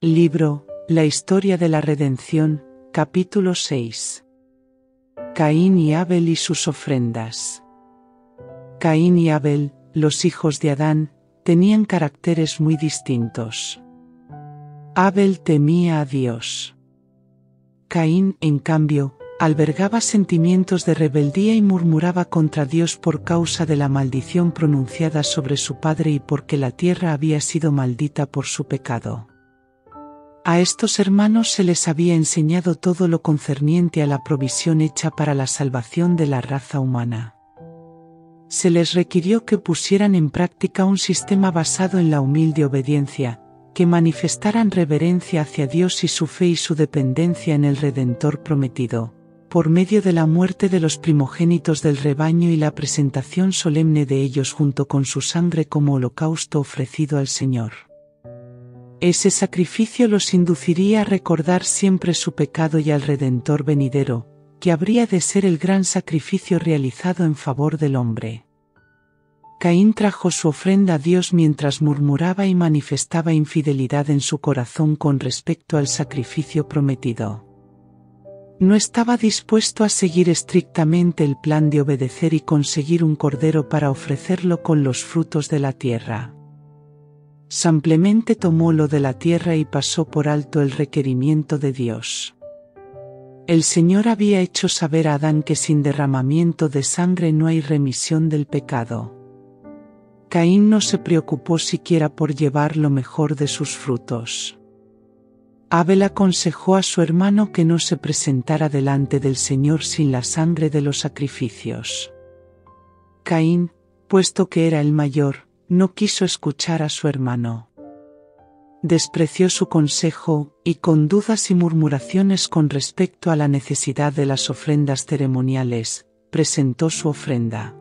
Libro, La historia de la redención, capítulo 6. Caín y Abel y sus ofrendas. Caín y Abel, los hijos de Adán, tenían caracteres muy distintos. Abel temía a Dios. Caín, en cambio, albergaba sentimientos de rebeldía y murmuraba contra Dios por causa de la maldición pronunciada sobre su padre y porque la tierra había sido maldita por su pecado. A estos hermanos se les había enseñado todo lo concerniente a la provisión hecha para la salvación de la raza humana. Se les requirió que pusieran en práctica un sistema basado en la humilde obediencia, que manifestaran reverencia hacia Dios y su fe y su dependencia en el Redentor prometido, por medio de la muerte de los primogénitos del rebaño y la presentación solemne de ellos junto con su sangre como holocausto ofrecido al Señor. Ese sacrificio los induciría a recordar siempre su pecado y al Redentor venidero, que habría de ser el gran sacrificio realizado en favor del hombre. Caín trajo su ofrenda a Dios mientras murmuraba y manifestaba infidelidad en su corazón con respecto al sacrificio prometido. No estaba dispuesto a seguir estrictamente el plan de obedecer y conseguir un cordero para ofrecerlo con los frutos de la tierra. Simplemente tomó lo de la tierra y pasó por alto el requerimiento de Dios. El Señor había hecho saber a Adán que sin derramamiento de sangre no hay remisión del pecado. Caín no se preocupó siquiera por llevar lo mejor de sus frutos. Abel aconsejó a su hermano que no se presentara delante del Señor sin la sangre de los sacrificios. Caín, puesto que era el mayor, no quiso escuchar a su hermano. Despreció su consejo, y con dudas y murmuraciones con respecto a la necesidad de las ofrendas ceremoniales, presentó su ofrenda.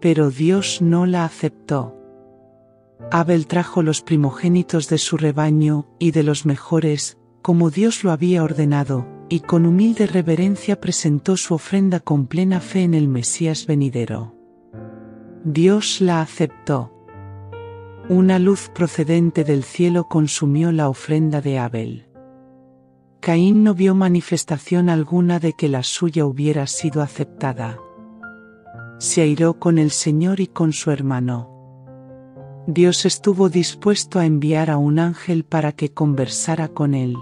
Pero Dios no la aceptó. Abel trajo los primogénitos de su rebaño, y de los mejores, como Dios lo había ordenado, y con humilde reverencia presentó su ofrenda con plena fe en el Mesías venidero. Dios la aceptó. Una luz procedente del cielo consumió la ofrenda de Abel. Caín no vio manifestación alguna de que la suya hubiera sido aceptada. Se airó con el Señor y con su hermano. Dios estuvo dispuesto a enviar a un ángel para que conversara con él.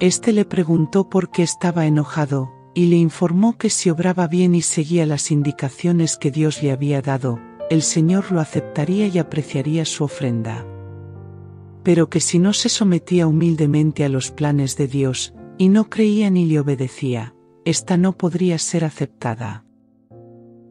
Este le preguntó por qué estaba enojado, y le informó que si obraba bien y seguía las indicaciones que Dios le había dado, el Señor lo aceptaría y apreciaría su ofrenda. Pero que si no se sometía humildemente a los planes de Dios, y no creía ni le obedecía, ésta no podría ser aceptada.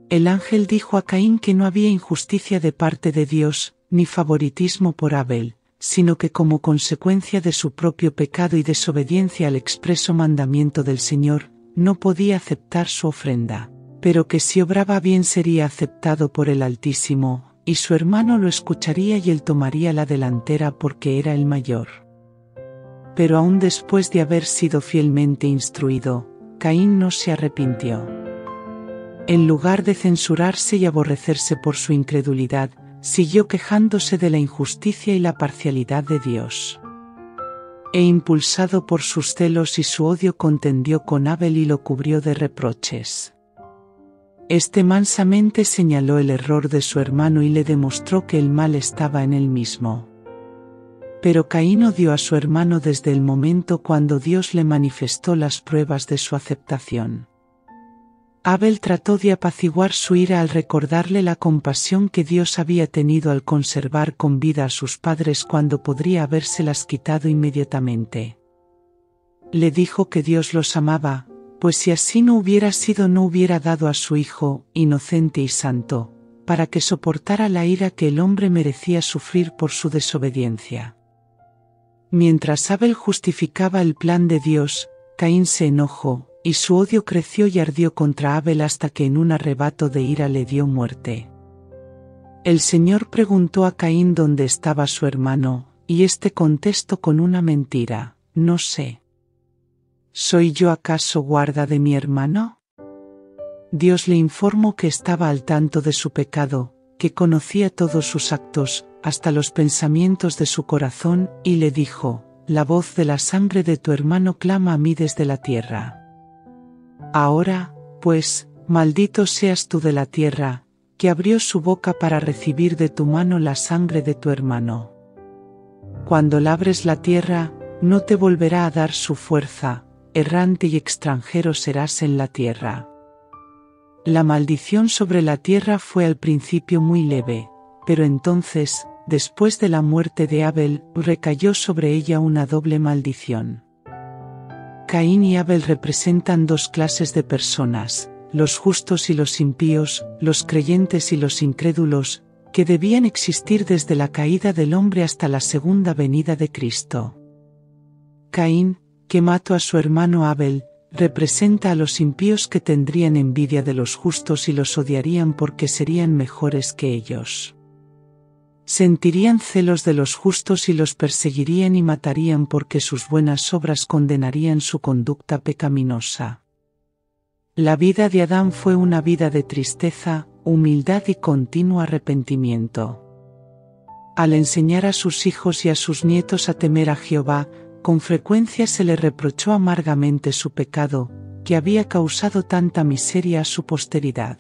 El ángel dijo a Caín que no había injusticia de parte de Dios, ni favoritismo por Abel, sino que como consecuencia de su propio pecado y desobediencia al expreso mandamiento del Señor, no podía aceptar su ofrenda, pero que si obraba bien sería aceptado por el Altísimo, y su hermano lo escucharía y él tomaría la delantera porque era el mayor. Pero aún después de haber sido fielmente instruido, Caín no se arrepintió. En lugar de censurarse y aborrecerse por su incredulidad, siguió quejándose de la injusticia y la parcialidad de Dios. E impulsado por sus celos y su odio contendió con Abel y lo cubrió de reproches. Este mansamente señaló el error de su hermano y le demostró que el mal estaba en él mismo. Pero Caín odió a su hermano desde el momento cuando Dios le manifestó las pruebas de su aceptación. Abel trató de apaciguar su ira al recordarle la compasión que Dios había tenido al conservar con vida a sus padres cuando podría habérselas quitado inmediatamente. Le dijo que Dios los amaba, pues si así no hubiera sido no hubiera dado a su hijo, inocente y santo, para que soportara la ira que el hombre merecía sufrir por su desobediencia. Mientras Abel justificaba el plan de Dios, Caín se enojó, y su odio creció y ardió contra Abel hasta que en un arrebato de ira le dio muerte. El Señor preguntó a Caín dónde estaba su hermano, y éste contestó con una mentira: no sé. ¿Soy yo acaso guarda de mi hermano? Dios le informó que estaba al tanto de su pecado, que conocía todos sus actos, hasta los pensamientos de su corazón, y le dijo: la voz de la sangre de tu hermano clama a mí desde la tierra. Ahora, pues, maldito seas tú de la tierra, que abrió su boca para recibir de tu mano la sangre de tu hermano. Cuando labres la tierra, no te volverá a dar su fuerza, errante y extranjero serás en la tierra. La maldición sobre la tierra fue al principio muy leve, pero entonces, después de la muerte de Abel, recayó sobre ella una doble maldición. Caín y Abel representan dos clases de personas, los justos y los impíos, los creyentes y los incrédulos, que debían existir desde la caída del hombre hasta la segunda venida de Cristo. Caín, que mató a su hermano Abel, representa a los impíos que tendrían envidia de los justos y los odiarían porque serían mejores que ellos. Sentirían celos de los justos y los perseguirían y matarían porque sus buenas obras condenarían su conducta pecaminosa. La vida de Adán fue una vida de tristeza, humildad y continuo arrepentimiento. Al enseñar a sus hijos y a sus nietos a temer a Jehová, con frecuencia se le reprochó amargamente su pecado, que había causado tanta miseria a su posteridad.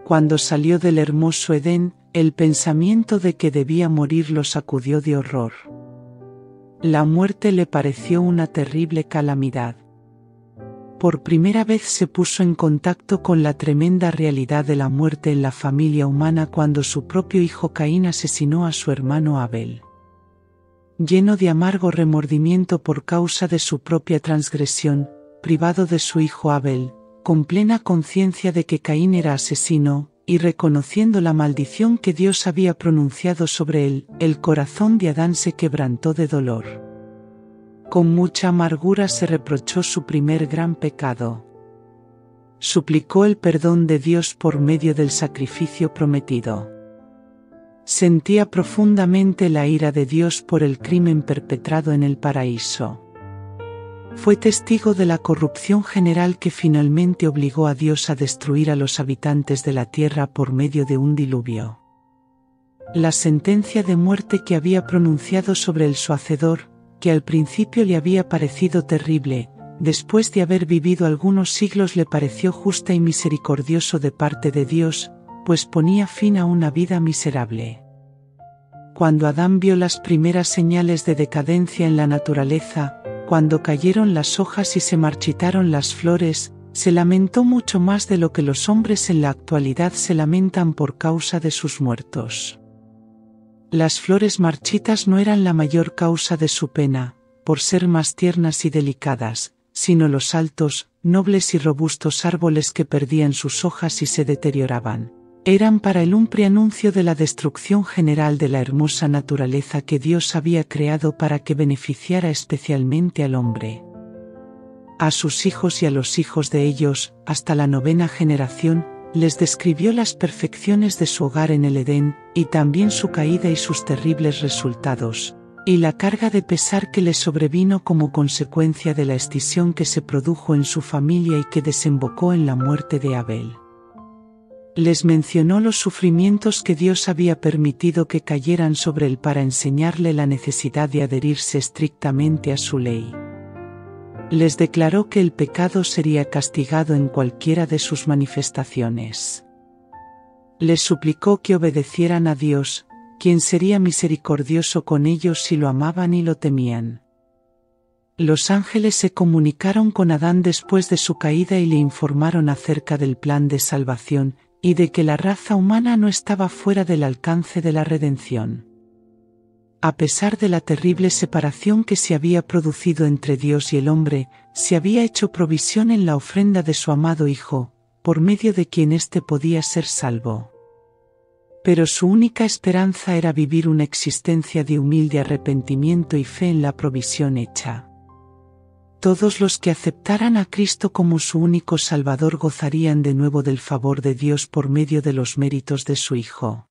Cuando salió del hermoso Edén, el pensamiento de que debía morir lo sacudió de horror. La muerte le pareció una terrible calamidad. Por primera vez se puso en contacto con la tremenda realidad de la muerte en la familia humana cuando su propio hijo Caín asesinó a su hermano Abel. Lleno de amargo remordimiento por causa de su propia transgresión, privado de su hijo Abel, con plena conciencia de que Caín era asesino, y reconociendo la maldición que Dios había pronunciado sobre él, el corazón de Adán se quebrantó de dolor. Con mucha amargura se reprochó su primer gran pecado. Suplicó el perdón de Dios por medio del sacrificio prometido. Sentía profundamente la ira de Dios por el crimen perpetrado en el paraíso. Fue testigo de la corrupción general que finalmente obligó a Dios a destruir a los habitantes de la tierra por medio de un diluvio. La sentencia de muerte que había pronunciado sobre el su hacedor, que al principio le había parecido terrible, después de haber vivido algunos siglos le pareció justa y misericordioso de parte de Dios, pues ponía fin a una vida miserable. Cuando Adán vio las primeras señales de decadencia en la naturaleza, cuando cayeron las hojas y se marchitaron las flores, se lamentó mucho más de lo que los hombres en la actualidad se lamentan por causa de sus muertos. Las flores marchitas no eran la mayor causa de su pena, por ser más tiernas y delicadas, sino los altos, nobles y robustos árboles que perdían sus hojas y se deterioraban. Eran para él un preanuncio de la destrucción general de la hermosa naturaleza que Dios había creado para que beneficiara especialmente al hombre. A sus hijos y a los hijos de ellos, hasta la 9ª generación, les describió las perfecciones de su hogar en el Edén, y también su caída y sus terribles resultados, y la carga de pesar que le sobrevino como consecuencia de la escisión que se produjo en su familia y que desembocó en la muerte de Abel. Les mencionó los sufrimientos que Dios había permitido que cayeran sobre él para enseñarle la necesidad de adherirse estrictamente a su ley. Les declaró que el pecado sería castigado en cualquiera de sus manifestaciones. Les suplicó que obedecieran a Dios, quien sería misericordioso con ellos si lo amaban y lo temían. Los ángeles se comunicaron con Adán después de su caída y le informaron acerca del plan de salvación, y de que la raza humana no estaba fuera del alcance de la redención. A pesar de la terrible separación que se había producido entre Dios y el hombre, se había hecho provisión en la ofrenda de su amado Hijo, por medio de quien éste podía ser salvo. Pero su única esperanza era vivir una existencia de humilde arrepentimiento y fe en la provisión hecha. Todos los que aceptaran a Cristo como su único Salvador gozarían de nuevo del favor de Dios por medio de los méritos de su Hijo.